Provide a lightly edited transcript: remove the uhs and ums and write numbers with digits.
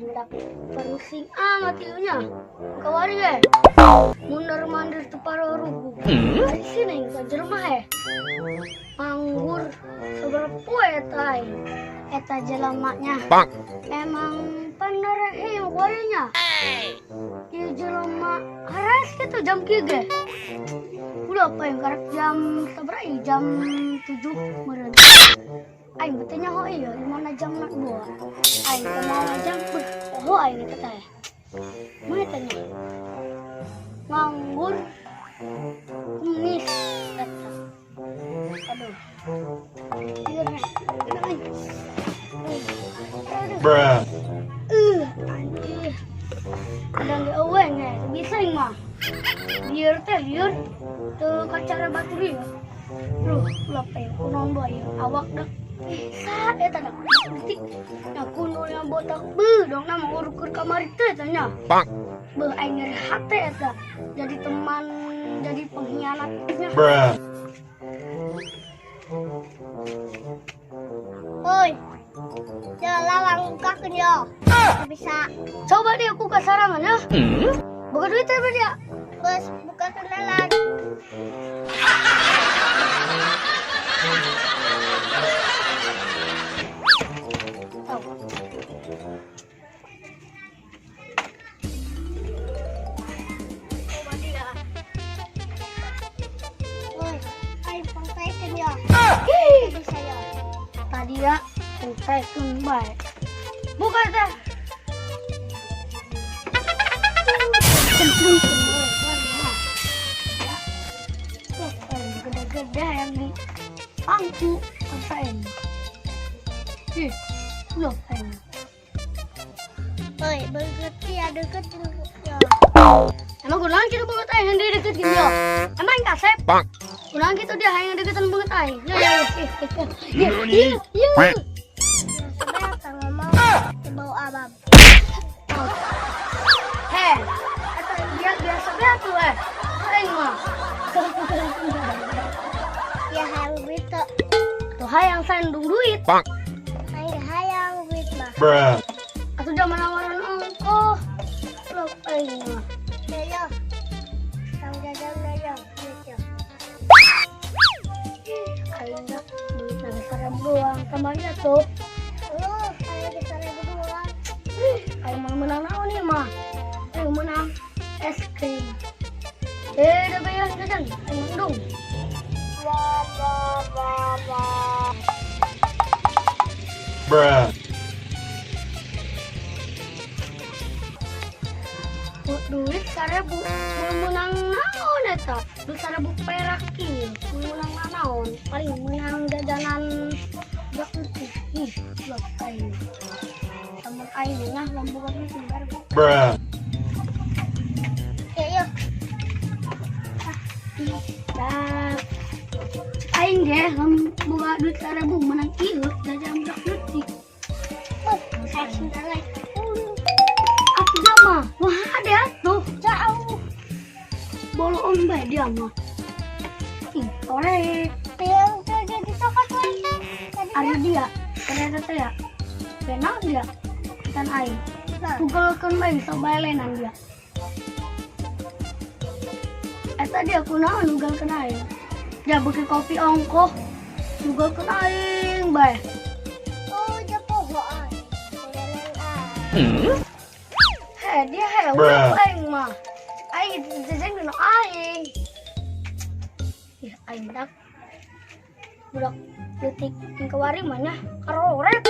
aing dak perusing amat ieunya. Kawari ge. Mundur mandir teu parurugu. Ari sini ka jelema Anggur seberapa eta aing. Eta jelemanya. Emang bener warinya. Ieu jelema haras kitu jam kieu ge. Udah apa yang karek jam sabaraha jam 7 meureun. Aing betenya ho ieu dimana jam 2. Aing teh mau jam ho aing teh teh. Mun tanya. Nganggur kumis eta. Aduh. Ieu Bruh. Anjir. Kadang ge eueuh bisa ing mah. Lieur teh lieur teu kacara batur ieu. Duh, lape kunaon bae awak dak bisa eta dak. Pasti nya kunulnya botak dong nama urukur kamari teh tanya. Beuh aing nyeri hate eta. Jadi teman, jadi pengkhianatnya. Bruh. Oi, lawang bukakeun yo. Bisa. Coba dia buka sarangan ya. Buka duit teh dia. Geus buka kenalan. Oi, aing pangkaikeun yo. Bisa yo. Tadi ya, pengkaikeun bae. Buka teh. Gede-gede yang di pangku rasain. Ih, loh kayaknya. Oi, bergeti ada ketin yo. Emang kunaon kita banget aing yang dideketin yo? Emang yang kasep? Kunaon gitu dia yang deketin banget aing? Ya. Sebenarnya kang ngomong bau abab. Heh, eta dia biasa tuh aing mah. Ya hayang duit tuh. Tuh hayang sandung duit. Aing hayang duit mah. Bruh. Atuh zaman awaran ongkoh. Loh aing mah. Yo. Kang jajan yo. Yo. Aing dah duit lagi 1.000 doang. Tambahnya tuh. Aing bisa 1.000 doang. Aing mau menang naon nih mah? Aing menang es krim. Udah bayar jajan. Aing dong. Bruh. Duit 1.000 mau menang naon eta? Duit 1.000 perak ieu. Mau menang naon? Paling menang jajanan blok putih. Ih, blok aing. Sama aing nya lampu warna sembar. Bruh. Yo. Dah. Aing ge boga duit 1.000 menang ieu jajan blok putih. Saya cinta lagi. Aku dia mah, wah ada tuh jauh. Bolong bae dia mah. Ih, sore. Yang kerja di toko tuh. Ada dia, ternyata teh ya. Benar dia. Kan aing. Googlekeun bae bisa balenan dia. Eta dia kunaon googlekeun aing. Dia beuki kopi ongkoh. Googlekeun aing bae. Oh, dia pohoan. Dia Bruh. aing mah. Aing jajan dina aing. Ih, aing dak. Budak detik kawari mah nya karorek.